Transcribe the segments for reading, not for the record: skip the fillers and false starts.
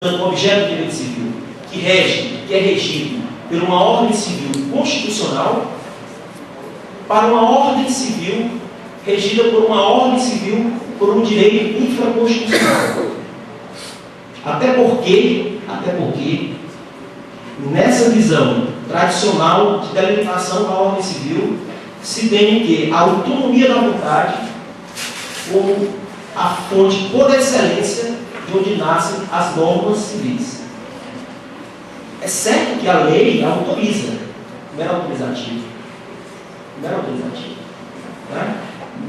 um objeto de direito civil que é regido por uma ordem civil constitucional para uma ordem civil regida por uma ordem civil por um direito infraconstitucional. Até porque, nessa visão tradicional de delimitação da ordem civil, se tem que a autonomia da vontade como a fonte por excelência de onde nascem as normas civis. É certo que a lei autoriza, não é autorizativo. Né?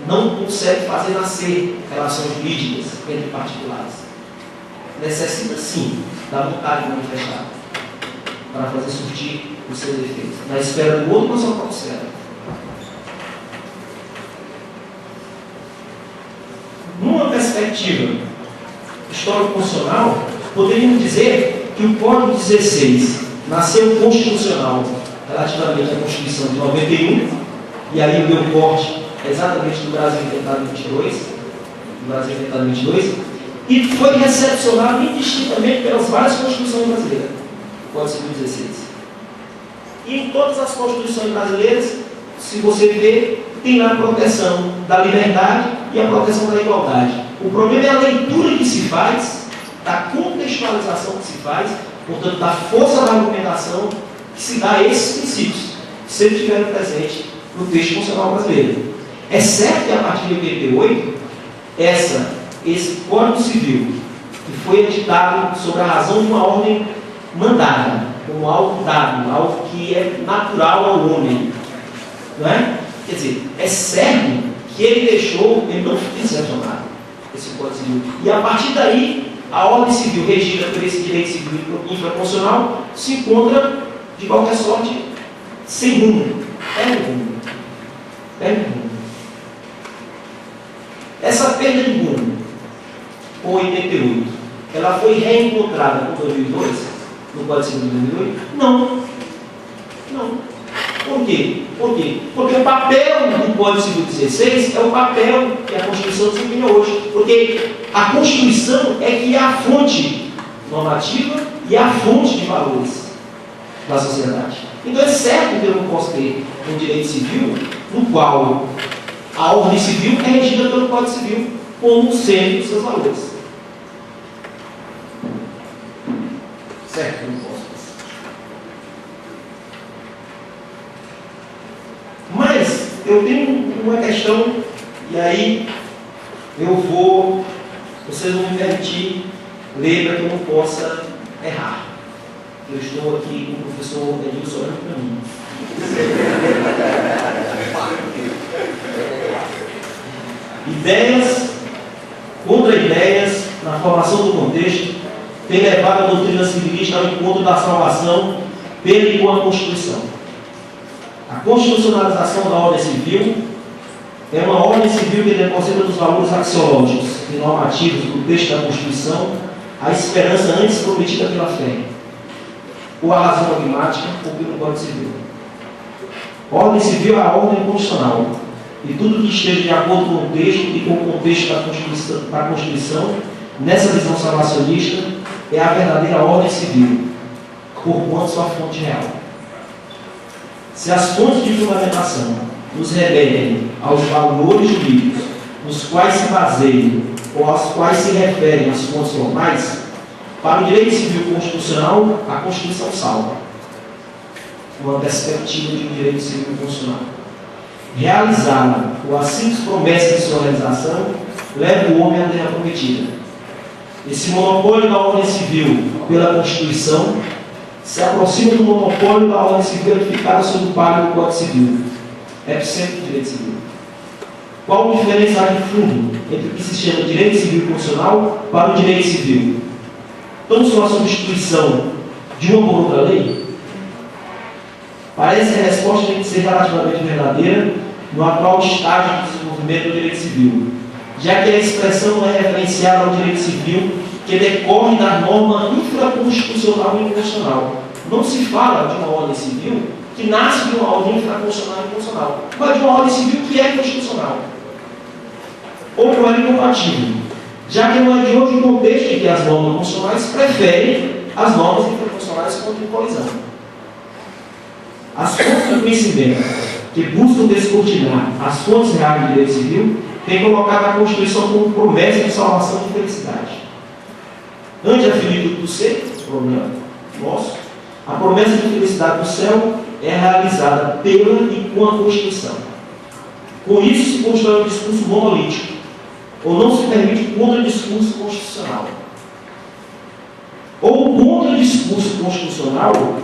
Não consegue fazer nascer relações jurídicas entre particulares. Necessita sim da vontade manifestada para fazer surtir os seus efeitos. Na esfera do outro, na sua própria esfera. Numa perspectiva histórico-constitucional, poderíamos dizer que o Código 16 nasceu constitucional relativamente à Constituição de 91, e aí o meu corte é exatamente do Brasil Inventado em 22, e foi recepcionado indistintamente pelas várias constituições brasileiras, o Código Civil 16. E em todas as constituições brasileiras, se você ver, tem lá a proteção da liberdade e a proteção da igualdade. O problema é a leitura que se faz, da contextualização que se faz, portanto, da força da argumentação que se dá a esses princípios, que sempre estiveram presentes no texto constitucional brasileiro. É certo que a partir de 88, esse Código Civil, que foi editado sob a razão de uma ordem mandada, como algo dado, algo que é natural ao homem, não é? Quer dizer, é certo que ele não foi decepcionado, esse Código Civil. E a partir daí, a ordem civil regida por esse direito civil infraconstitucional se encontra, de qualquer sorte, sem rumo. Perde rumo. Essa perda de rumo, com 88, ela foi reencontrada com 2002, no Código Civil de 2008? Não. Por quê? Porque o papel do Código Civil 16 é o papel que a Constituição desempenha hoje. Porque a Constituição é que é a fonte normativa e a fonte de valores da sociedade. Então é certo que eu não posso ter um direito civil no qual a ordem civil é regida pelo Código Civil como sendo os seus valores. Certo que eu não posso. Mas eu tenho uma questão, e aí vocês vão me permitir ler para que eu não possa errar. Eu estou aqui com o professor Edilson olhando para mim. Ideias contra ideias na formação do contexto tem levado a doutrina civilista ao encontro da salvação pela e com a Constituição. A constitucionalização da ordem civil é uma ordem civil que deposita dos valores axiológicos e normativos do texto da Constituição a esperança antes prometida pela fé, ou a razão dogmática, ou pelo Código Civil. A ordem civil é a ordem constitucional, e tudo que esteja de acordo com o texto e com o contexto da Constituição, nessa visão salvacionista, é a verdadeira ordem civil, porquanto sua fonte real. Se as fontes de fundamentação nos remetem aos valores jurídicos nos quais se baseiam ou aos quais se referem as fontes formais, para o direito civil constitucional, a Constituição salva. Uma perspectiva de um direito civil constitucional. Realizá-la, ou a simples promessa de sua realização, leva o homem à terra prometida. Esse monopólio da ordem civil pela Constituição se aproxima do monopólio da ordem civil edificada sob o palio do Código Civil, epicentro do direito civil. Qual a diferença de fundo entre o que se chama direito civil constitucional para o direito civil? Tão só a substituição de uma por outra lei? Parece que a resposta tem que ser relativamente verdadeira no atual estágio de desenvolvimento do direito civil, já que a expressão não é referenciada ao direito civil que decorre da norma infraconstitucional e inconstitucional. Não se fala de uma ordem civil que nasce de uma ordem infraconstitucional e inconstitucional, mas de uma ordem civil que é constitucional. Ou não é incompatível. já que não é de hoje o contexto em que as normas constitucionais preferem as normas internacionais contra a colisão. As fontes do conhecimento que buscam descortinar as fontes reais do direito civil têm colocado a Constituição como promessa de salvação e felicidade. Antes de aferir do ser, problema nosso, a promessa de felicidade do céu é realizada pela e com a Constituição. Com isso se constrói um discurso monolítico, ou não se permite contra-discurso constitucional. Ou o contra-discurso constitucional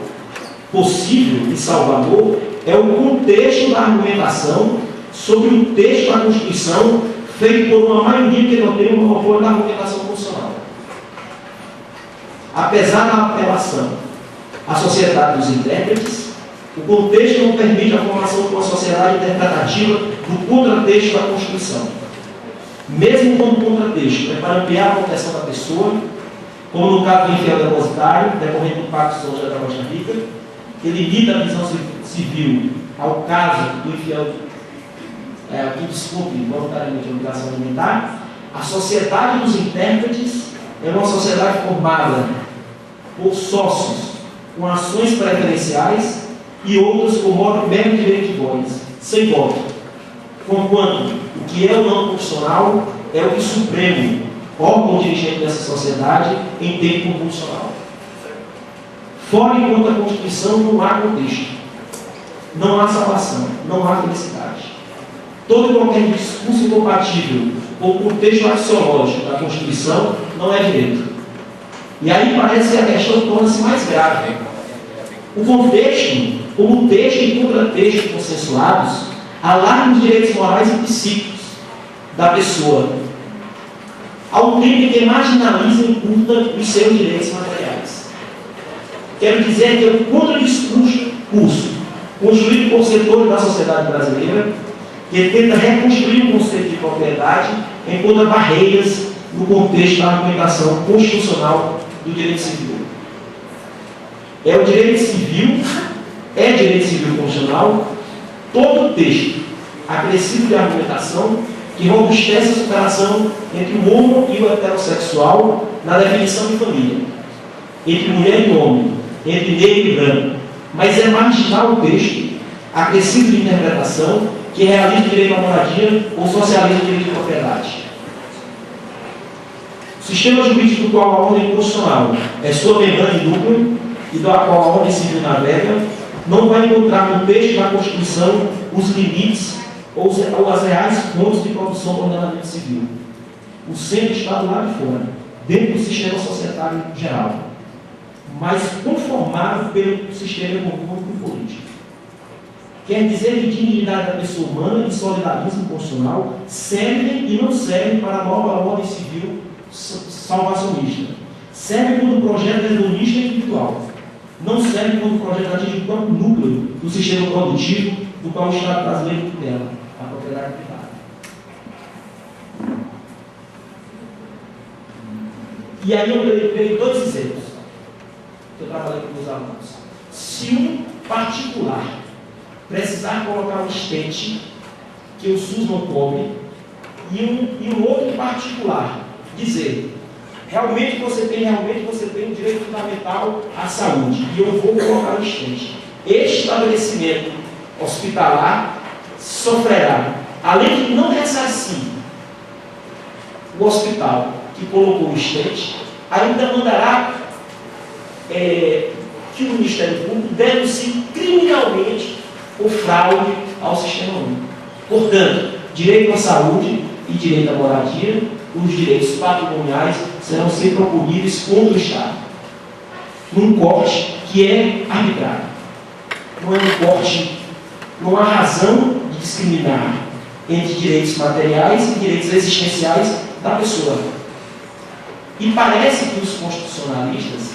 possível e salvador é o contexto da argumentação sobre o texto da Constituição feito por uma maioria que não tem o monopólio da argumentação constitucional. Apesar da apelação à sociedade dos intérpretes, o contexto não permite a formação de uma sociedade interpretativa do contratexto da Constituição. Mesmo quando o contratexto é para ampliar a proteção da pessoa, como no caso do infiel depositário, decorrente do Pacto de São José da Costa Rica, que limita a visão civil ao caso do infiel que descumpre voluntariamente a obrigação alimentar, a sociedade dos intérpretes é uma sociedade formada por sócios com ações preferenciais e outras com mero direito de voz, sem voto, conquanto o que é o não constitucional é o que o Supremo, órgão dirigente dessa sociedade, entende como constitucional. Fora e contra a Constituição não há contexto, não há salvação, não há felicidade. Todo e qualquer discurso incompatível com o contexto axiológico da Constituição não é direito. E aí parece que a questão torna-se mais grave. O contexto, como texto e contratexto consensuados, alarga os direitos morais e psíquicos da pessoa, ao tempo que marginaliza e encurta os seus direitos materiais. Quero dizer que é um contradiscurso construído por setores da sociedade brasileira que tenta reconstruir o conceito de propriedade enquanto barreiras no contexto da argumentação constitucional do direito civil. É direito civil constitucional, todo texto acrescido de argumentação que robustece a separação entre o homo e o heterossexual na definição de família, entre mulher e homem, entre negro e branco, mas é marginal o texto acrescido de interpretação que realiza o direito à moradia ou socializa o direito de propriedade. O sistema jurídico do qual a ordem constitucional é sua membrana e núcleo e da qual a ordem civil navega, não vai encontrar no texto da Constituição os limites ou as reais fontes de produção do ordenamento civil. O centro está do lado de fora, dentro do sistema societário geral, mas conformado pelo sistema econômico e político. Quer dizer que dignidade da pessoa humana e solidarismo constitucional servem e não servem para a nova ordem civil salvacionista. Serve quando o projeto é hedonista e individual. Não serve quando o projeto atinge o próprio núcleo do sistema produtivo do qual o Estado brasileiro tutela, a propriedade privada. E aí eu dei dois exemplos que eu trabalhei com os alunos. Se um particular precisar colocar um estente que o SUS não cobre e um outro particular dizer realmente você tem um direito fundamental à saúde e eu vou colocar um estente. Este estabelecimento hospitalar sofrerá, além de não ressarcir o hospital que colocou o estente, ainda mandará que o Ministério Público denuncie criminalmente o fraude ao sistema único. Portanto, direito à saúde e direito à moradia, os direitos patrimoniais serão sempre ocorridos contra o Estado, num corte que é arbitrário. Não é um corte, não há razão de discriminar entre direitos materiais e direitos existenciais da pessoa. E parece que os constitucionalistas